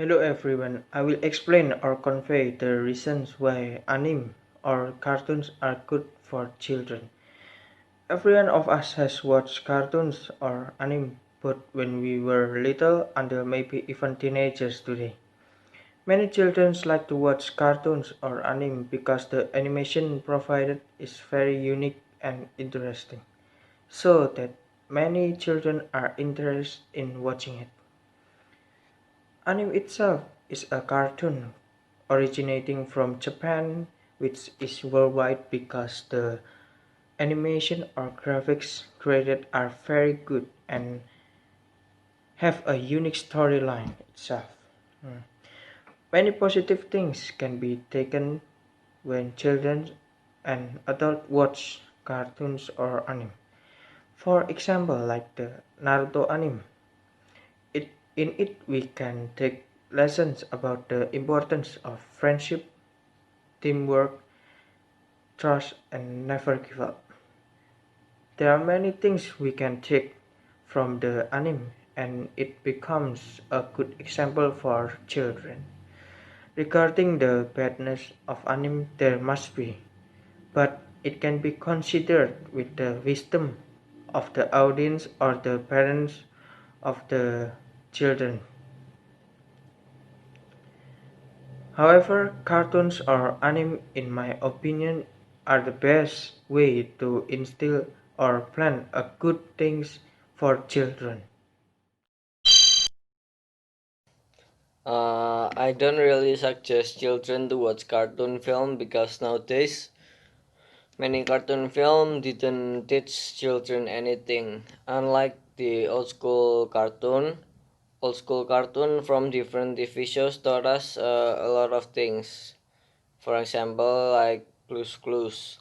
Hello everyone, I will explain or convey the reasons why anime or cartoons are good for children. Every one of us has watched cartoons or anime both when we were little until maybe even teenagers today. Many children like to watch cartoons or anime because the animation provided is very unique and interesting, so that many children are interested in watching it. Anime itself is a cartoon originating from Japan, which is worldwide because the animation or graphics created are very good and have a unique storyline itself. Hmm. Many positive things can be taken when children and adults watch cartoons or anime. For example, like the Naruto anime, in it we can take lessons about the importance of friendship, teamwork, trust, and never give up. There are many things we can take from the anime, and it becomes a good example for children. Regarding the badness of anime, there must be, but it can be considered with the wisdom of the audience or the parents of the children. However, cartoons or anime, in my opinion, are the best way to instill or plan a good things for children. I don't really suggest children to watch cartoon film because nowadays many cartoon film didn't teach children anything. Unlike the old school cartoon from different TV shows taught us a lot of things. For example, like Blue's Clues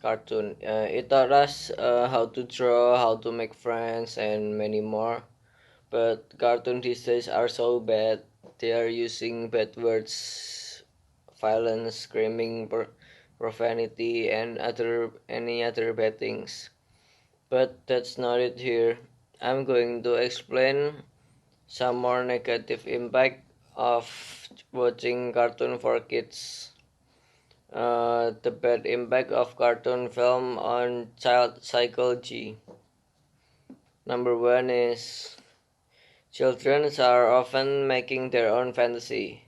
cartoon. It taught us how to draw, how to make friends, and many more. But cartoon these days are so bad. They are using bad words, violence, screaming, profanity, and any other bad things. But that's not it here. I'm going to explain some more negative impact of watching cartoon for kids. The bad impact of cartoon film on child psychology. Number one is children are often making their own fantasy.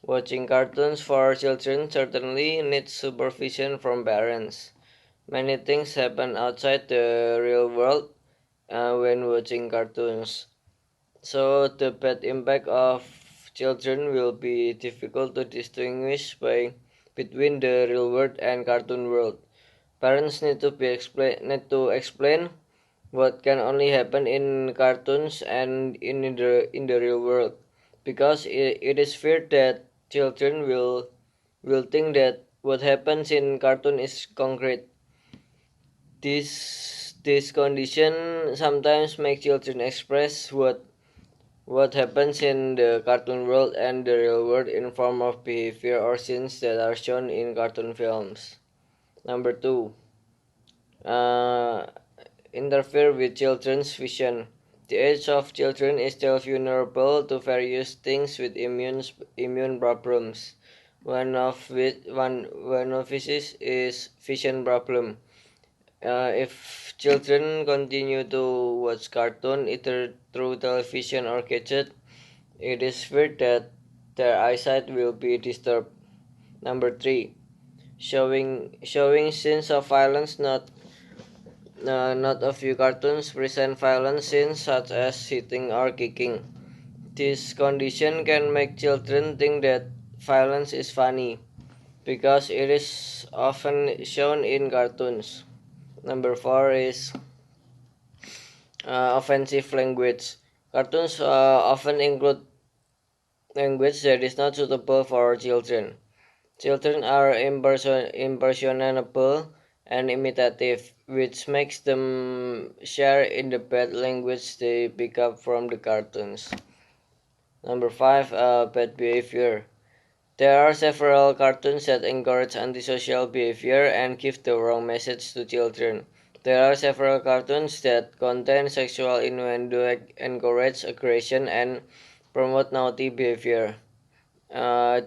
Watching cartoons for children certainly needs supervision from parents. Many things happen outside the real world when watching cartoons. So the bad impact of children will be difficult to distinguish between the real world and cartoon world. Parents need to explain what can only happen in cartoons and in the real world, because it is feared that children will think that what happens in cartoon is concrete. This condition sometimes makes children express what happens in the cartoon world and the real world in form of behavior or scenes that are shown in cartoon films. Number two, uh, interfere with children's vision. The age of children is still vulnerable to various things with immune problems. One of which is vision problem. If children continue to watch cartoon either through television or gadget, it is feared that their eyesight will be disturbed. Number three, showing scenes of violence. Not a few cartoons present violent scenes such as hitting or kicking. This condition can make children think that violence is funny because it is often shown in cartoons. Number four is offensive language. Cartoons often include language that is not suitable for children. Children are impressionable and imitative, which makes them share in the bad language they pick up from the cartoons. Number five, bad behavior. There are several cartoons that encourage antisocial behavior and give the wrong message to children. There are several cartoons that contain sexual innuendo, encourage aggression, and promote naughty behavior.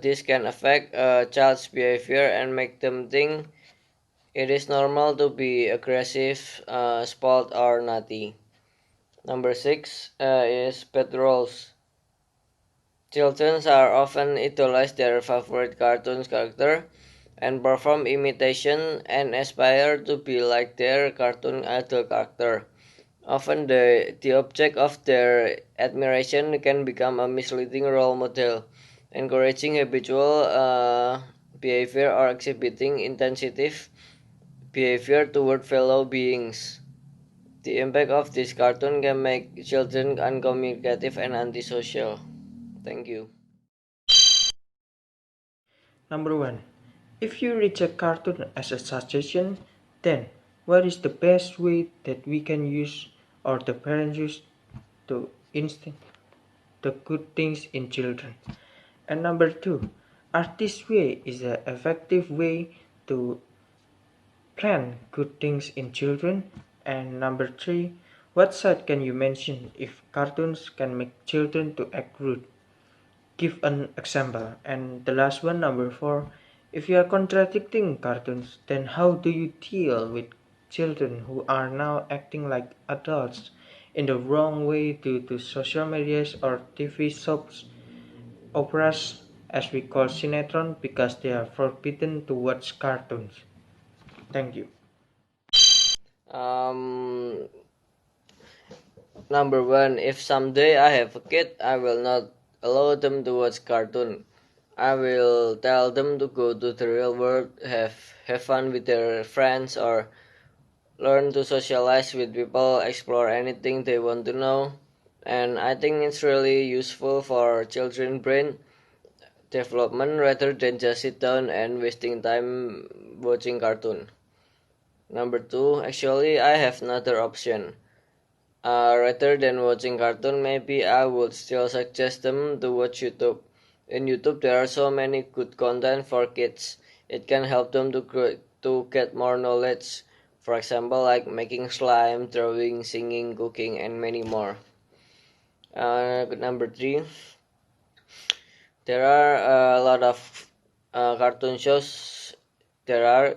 This can affect a child's behavior and make them think it is normal to be aggressive, spoiled, or naughty. Number six is pet roles. Children are often idolize their favorite cartoon character and perform imitation and aspire to be like their cartoon idol character. Often the object of their admiration can become a misleading role model, encouraging habitual behavior or exhibiting insensitive behavior toward fellow beings. The impact of this cartoon can make children uncommunicative and antisocial. Thank you. Number 1. If you reach a cartoon as a suggestion, then what is the best way that we can use or the parents use to instill the good things in children? And number 2. Are this way is an effective way to plant good things in children? And number 3. What side can you mention if cartoons can make children to act rude? Give an example. And the last one, number 4, if you are contradicting cartoons, then how do you deal with children who are now acting like adults in the wrong way due to social medias or TV soaps, operas, as we call Sinetron, because they are forbidden to watch cartoons? Thank you. Um, Number one, if someday I have a kid, I will not allow them to watch cartoon. I will tell them to go to the real world, have fun with their friends, or learn to socialize with people, explore anything they want to know. And I think it's really useful for children brain development rather than just sit down and wasting time watching cartoon. Number two, actually I have another option. Rather than watching cartoon, maybe I would still suggest them to watch YouTube. In YouTube, there are so many good content for kids. It can help them to get more knowledge. For example, like making slime, drawing, singing, cooking, and many more. Number three, there are a lot of cartoon shows. There are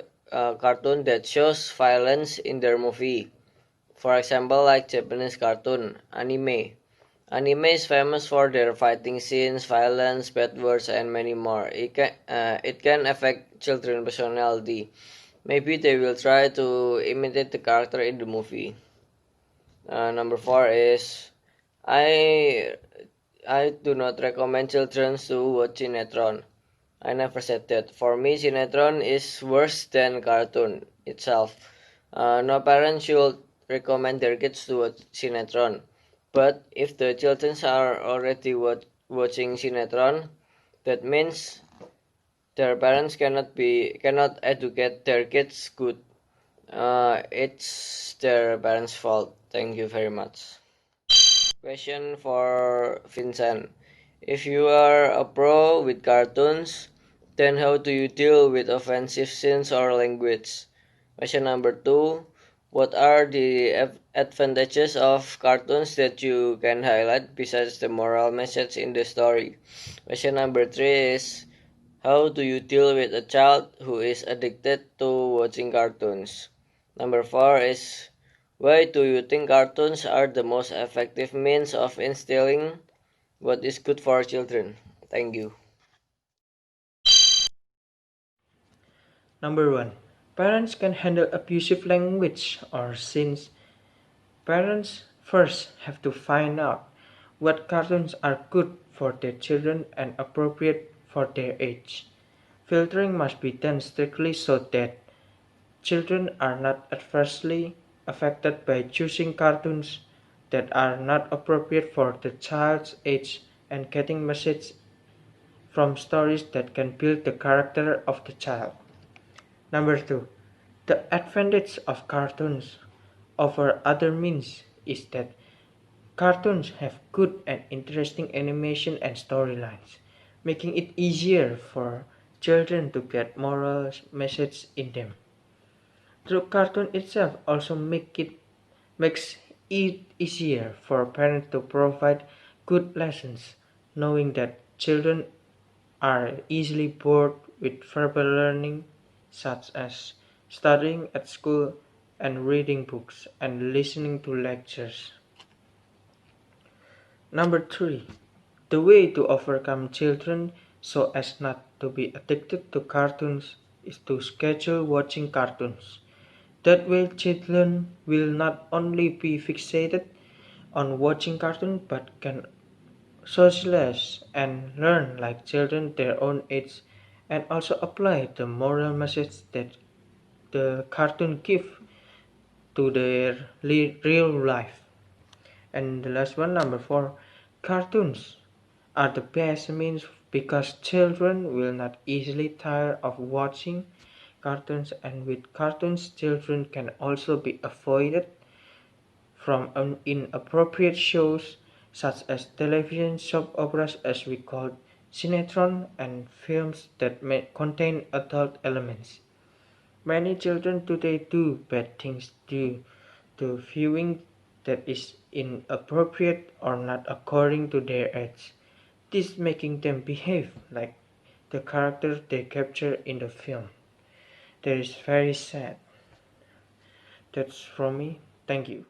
cartoon that shows violence in their movie. For example, like Japanese cartoon, anime. Anime is famous for their fighting scenes, violence, bad words, and many more. It can affect children's personality. Maybe they will try to imitate the character in the movie. Number four is I I do not recommend children to watch Sinetron. I never said that. For me, Sinetron is worse than cartoon itself. No parent should recommend their kids to watch Sinetron. But if the children are already watching Sinetron, that means their parents cannot educate their kids good. It's their parents' fault. Thank you very much. Question for Vincent. If you are a pro with cartoons, then how do you deal with offensive scenes or language? Question number two. What are the advantages of cartoons that you can highlight besides the moral message in the story? Question number three is how do you deal with a child who is addicted to watching cartoons? Number four is why do you think cartoons are the most effective means of instilling what is good for children? Thank you. Number 1. Parents can handle abusive language or scenes. Parents first have to find out what cartoons are good for their children and appropriate for their age. Filtering must be done strictly so that children are not adversely affected by choosing cartoons that are not appropriate for the child's age and getting messages from stories that can build the character of the child. Number 2. The advantage of cartoons over other means is that cartoons have good and interesting animation and storylines, making it easier for children to get moral message in them. The cartoon itself also makes it easier for parents to provide good lessons knowing that children are easily bored with verbal learning, such as studying at school and reading books and listening to lectures. Number 3. The way to overcome children so as not to be addicted to cartoons is to schedule watching cartoons. That way, children will not only be fixated on watching cartoons but can socialize and learn like children their own age and also apply the moral message that the cartoon give to their real life. And the last one, number 4, cartoons are the best means because children will not easily tire of watching cartoons, and with cartoons children can also be avoided from inappropriate shows such as television soap operas as we call cinetron and films that may contain adult elements. Many children today do bad things due to viewing that is inappropriate or not according to their age. This making them behave like the character they capture in the film. That is very sad. That's from me. Thank you.